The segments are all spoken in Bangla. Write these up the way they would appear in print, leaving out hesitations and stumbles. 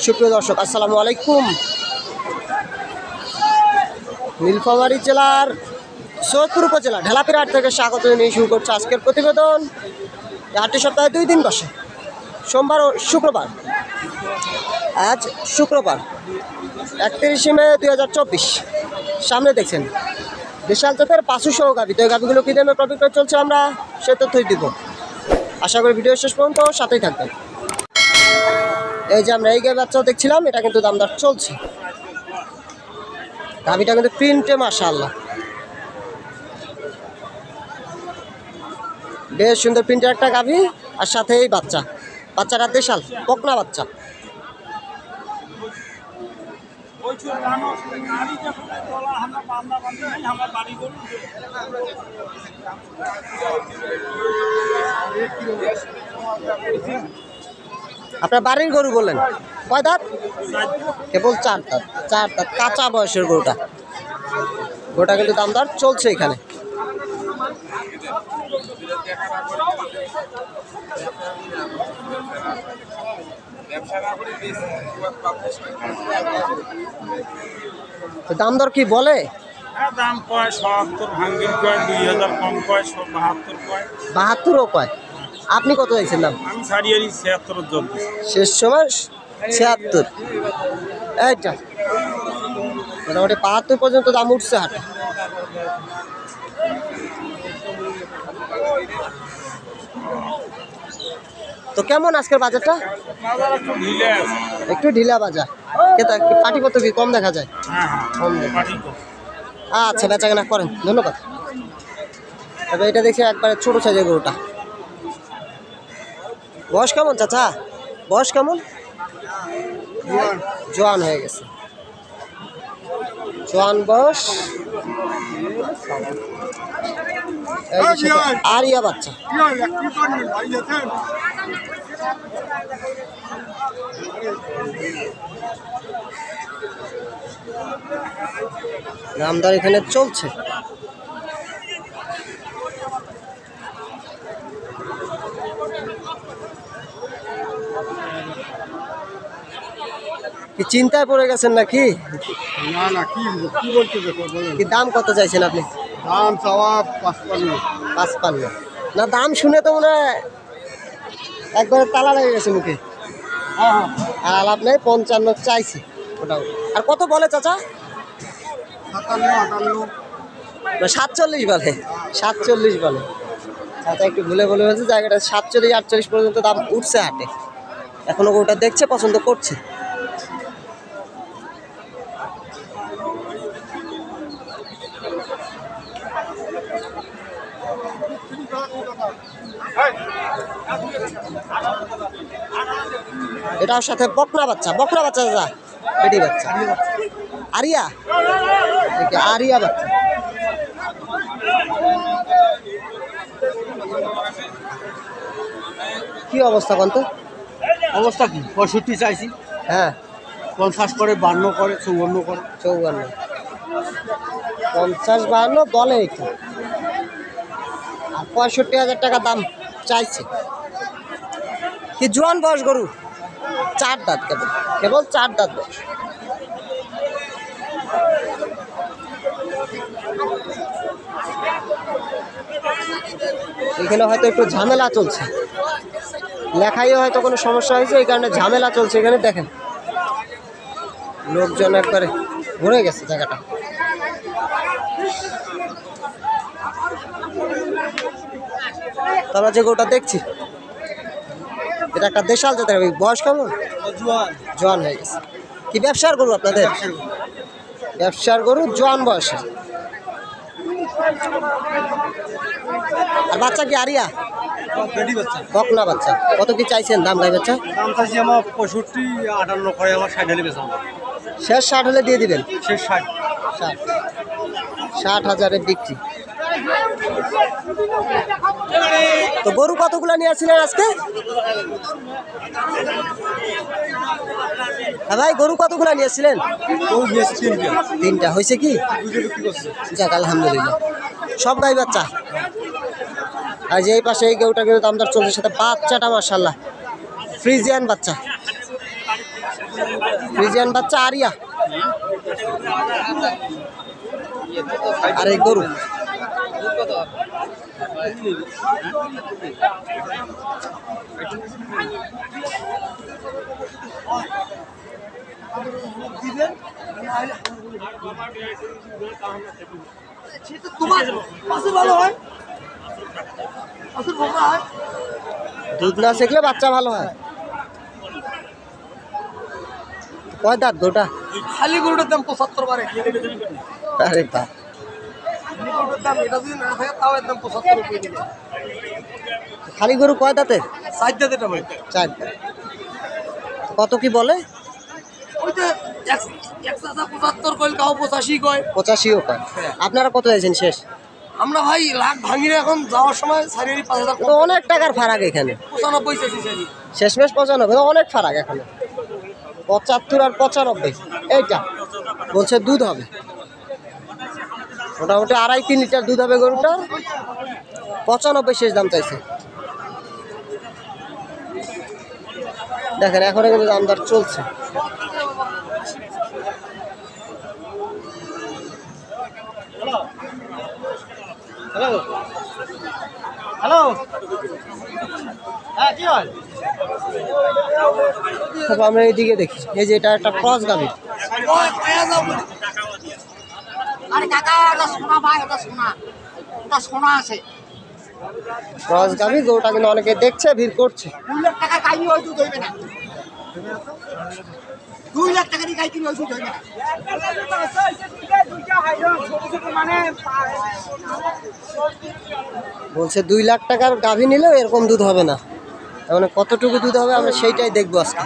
সুপ্রিয় দর্শক, আসসালামু আলাইকুম। নীলফামারী জেলার সৈয়দপুর উপজেলা ঢেলাপির হাট থেকে স্বাগত জানিয়ে শুরু করছে আজকের প্রতিবেদন। হাটটি সপ্তাহে 2 দিন বসে, সোমবার ও শুক্রবার। আজ শুক্রবার 31 মে 2024। সামনে দেখছেন দেশাল জাতের পাঁচু সহ গাভি। তো এই গাভিগুলো কী দামে প্রবিক্রয় চলছে আমরা সে তথ্যই দিব। আশা করি ভিডিও শেষ পর্যন্ত সাথেই থাকবেন। এই যে আমরা এই গাভি বাচ্চাও দেখছিলাম, এটা কিন্তু দামদার চলছে। গাভিটা কিন্তু প্রিন্টে মাশাআল্লাহ, বেশ সুন্দর প্রিন্টের একটা গাভি, আর সাথে এই বাচ্চাটা দেশাল বকনা বাচ্চা। আপনার বাড়ির গরু বললেন, কয় দাঁত? কেবল 4 দাঁত। 4 দাঁত কাঁচা বয়সের গরুটা কিন্তু দামদার চলছে এখানে। দাম দর কি বলে? দাম কয় ৭০, ভাঙ্গিল কয় ২০০০, কম কয় ৭২ কয় ৭২ও কয়। আপনি কত চাইছেন দাম? আমি ছাড়িয়ে ৭৬ জব শেষ সময় ৭৬। এইটা মোটামুটি ৭২ পর্যন্ত দাম উঠছে হাটে। তো কেমন আজকের বাজারটা? একটু ঢিলা বাজার। পাটি কত কি কম দেখা যায়? কম দেখা। আচ্ছা, বেচা কেনা করেন, ধন্যবাদ। তবে এটা দেখছি একবারে ছোট সাইজের গরুটা। বয়স কেমন চাচা? বয়স কেমন? জোয়ান হয়ে গেছে, জোয়ান বয়স। আরিয়া বাচ্চা। দামদার এখানে চলছে। কি চিন্তায় পড়ে গেছেন নাকি? না না, কি বলতে কি দাম কত চাইছেন আপনি? দাম চাওয়া ৫৫। ৫৫ না? দাম শুনে তো মনে হয় একবারে তালা লেগে গেছে মুখে। আর আলাপ নেই, ৫৫ চাইছে ওটাও। আর কত বলে চাচা? ৪৭ বলে। ৪৭ বলে চাচা, একটু ভুলে হয়েছে। জায়গাটা ৪৭ ৪৮ পর্যন্ত দাম উঠছে হাটে। এখনো ওটা দেখছে, পছন্দ করছে। এটার সাথে বকনা বাচ্চা দাদা, বেটি বাচ্চা। আরিয়া বাচ্চা। কি অবস্থা কোন তো? অবস্থা কি? ৬৫ চাইছি। হ্যাঁ, ৫০ করে, ৫২ করে, ৫৪ করে। ৫৪, ৫০, ৫২ বলে একটু। আর ৬৫,০০০ টাকা দাম চাইছে। কি জোয়ান বয়স গরু? 4 দাঁত, কেবল 4 দাঁত বয়স। এখানে হয়তো একটু ঝামেলা চলছে, লেখাইও হয়তো কোনো সমস্যা হয়েছে, এই কারণে ঝামেলা চলছে। এখানে দেখেন লোকজন একবারে ভরে গেছে জায়গাটা। তারা যে গরুটা দেখছি, এটা একটা দেশাল জাতের। বয়স কেমন? জোয়ান হয়ে গেছে। কি ব্যবসার গরু আপনাদের? ব্যবসার গরু, জোয়ান বয়সে। আর বাচ্চা কি আরিয়া? বকনা বাচ্চা। কত কি চাইছেন দাম গাই বাচ্চা? দাম চাইছি আমার ৬৫, ৫৮ করে, আমার ৬০ হলে বেচা। শেষ ৬০ হলে দিয়ে দিবেন? শেষ ৬০। ৬০,০০০ বিক্রি। তো গরু কতগুলো নিয়ে আসছিলেন আজকে? হ্যাঁ ভাই, গরু কতগুলো নিয়েছিলেন? 3টা। হয়েছে কি? যাক, আলহামদুলিল্লাহ। সব গাই বাচ্চা। আর যে এই পাশে এই গরুটা কিন্তু দামদার চলছে, সাথে বাচ্চাটা মাশাআল্লাহ ফ্রিজিয়ান বাচ্চা, ফ্রিজিয়ান বাচ্চা আরিয়া। আর এই গরু দুধ না শিখলে বাচ্চা ভালো হয়। কয় দাঁত গোটা? খালি গরুটার দাম 75 বারে। আরে বাহ, গরুটার দাম এটা যদি না থাকে তাও একদম 75 রুপিয়ে দিবে। খালি গরু কয় দাঁতে? 60 দাঁত এটা ভাই। 4 দাঁত। কত কি বলে? ওইটা 175 কইল কাও 85 কয়। 85ও কয়। আপনারা কত চাইছেন শেষ? আমরা ভাই লাখ ভাঙিরে এখন যাওয়ার সময় সারিয়ারি 5000 তো অনেক টাকার ফারাক এখানে। 95 চাইছি সারি। শেষমেশ 95, অনেক ফারাক এখানে। 75 আর 95 এইটা বলছে দুধ হবে মোটামুটি 2.5-3 লিটার দুধ হবে গরুটা। 95 শেষ দাম চাইছে। দেখেন এখনো কিন্তু দাম দর চলছে। হ্যালো হ্যালো, হ্যাঁ কি হয়? তারপর আমরা এইদিকে দেখি, এই যে এটা একটা ক্রস গাভি। আরে কাকা ওটা সোনা ভাই, ওটা সোনা, ওটা সোনা আছে। ক্রস গাভি, গরুটা কিন্তু অনেকে দেখছে, ভিড় করছে। 2 লাখ টাকা গাইনি ওই দুধ হইবে না। 2 লাখ টাকা দিয়ে গাই কিনে ওই দুধ হইবে না। বলছে 2 লাখ টাকার গাভি নিলেও এরকম দুধ হবে না। তার মানে কতটুকু দুধ হবে আমরা সেইটাই দেখবো আজকে।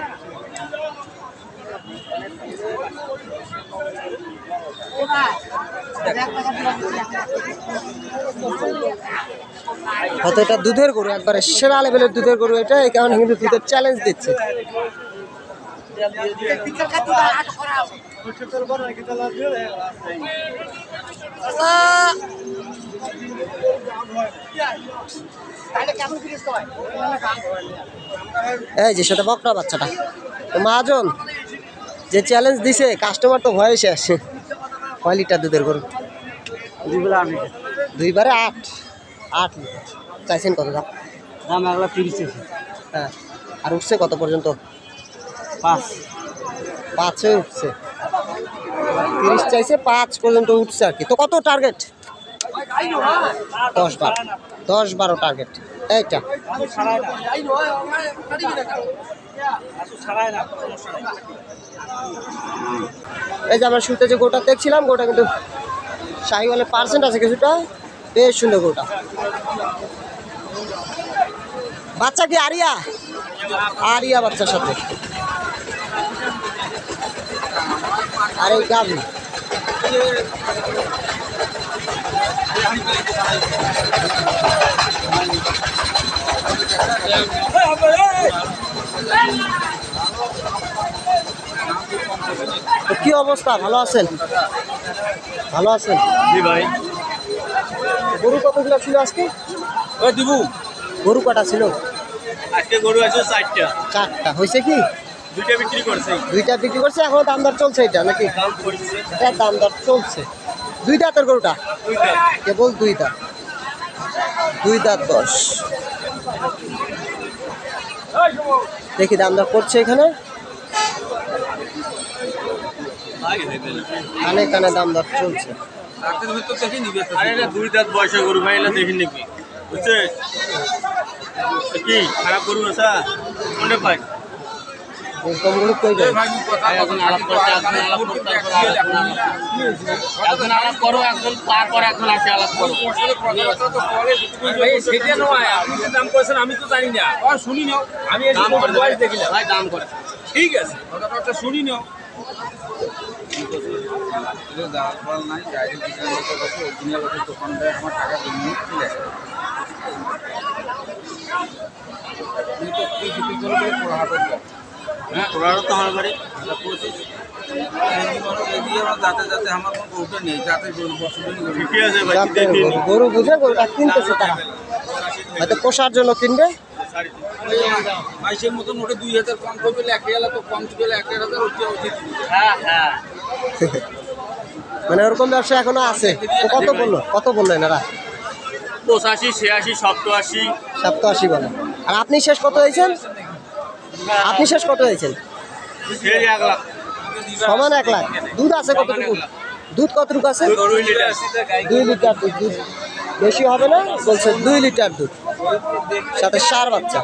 হয়তো এটা দুধের গরু, একবারে সেরা লেভেলের দুধের গরু এটা, এই কারণে কিন্তু দুধের চ্যালেঞ্জ দিচ্ছে। এই যে সেটা বকনা বাচ্চাটা তো মহাজন যে চ্যালেঞ্জ দিছে, কাস্টমার তো ভয়ে শেষ। 6 লিটার দুধের গরু, 2বারে 8 লিটার চাইছেন কত দাম? দাম 1,30 হ্যাঁ, আর উঠছে কত পর্যন্ত? 5 উঠছে। 30 চাইছে, 5 পর্যন্ত উঠছে আর কি। তো কত টার্গেট? 10-12 টার্গেট এইটা। এই যে আমরা শুরুতে যে গোটা দেখছিলাম, গোটা কিন্তু শাহিওয়ালের পার্সেন্ট আছে কিছুটা, বেশ সুন্দর গোটা। বাচ্চা কি আরিয়া? আরিয়া বাচ্চার সাথে। আর এই গাভি কি অবস্থা? ভালো আছেন? ভালো আছেন? জি ভাই। গরু কতগুলো ছিল আজকে? ওই দিবু, গরু কটা ছিল? আজকে গরু আছে 4টা। 4টা হয়েছে কি? 2টা বিক্রি করছে। 2টা বিক্রি করছে, এখনো দাম দর চলছে এটা নাকি? দাম করছে এটার দাম দর চলছে। 2 দাঁতের গরুটা 2টা। কেবল 2 দাঁত, 2 দাঁত 10। দেখি দাম দর করছে এখানে, কানে কানে দাম দর চলছে। আরে এটা 2 দাঁত বয়সের গরু ভাই, এলা দেখেন নাকি? বুঝছে কি খারাপ গরু আছে কোনটা পাই? এরকম গরু কই যায়? একজন আলাপ করতে, একজন আলাপ করো, একজন তারপর একজন আসে আলাপ করো। সেটা নয়, আপনি যে দাম করেছেন আমি তো জানি না। শুনি নাও, আমি দাম বয়স দেখি না ভাই, দাম করে। ঠিক আছে, কথা শুনি নাও। হ্যাঁ, ওরা তো আমার বাড়ি ঠিকই আছে ভাই, গরু বুঝে গরুটা কিনতেছে তারা, হয়তো পোষার জন্য কিনবে। মাইসের মতো মোটে 2000 কম করবে 1000 তো কম দিলে 1000 হচ্ছে হ্যাঁ হ্যাঁ মানে ওরকম ব্যবসা এখনো আছে। তো কত বললেন এরা? 85 86 87 87 বলেন। আর আপনি শেষ কত হয়েছেন? আপনি শেষ কত হয়েছেন? সেই 1 লাখ সমান 1 লাখ। দুধ আছে কতটুকু? দুধ কতটুকু আছে? 2 লিটার 2 লিটার দুধ। দুধ বেশি হবে না বলছে, 2 লিটার দুধ সাথে 4 বাচ্চা।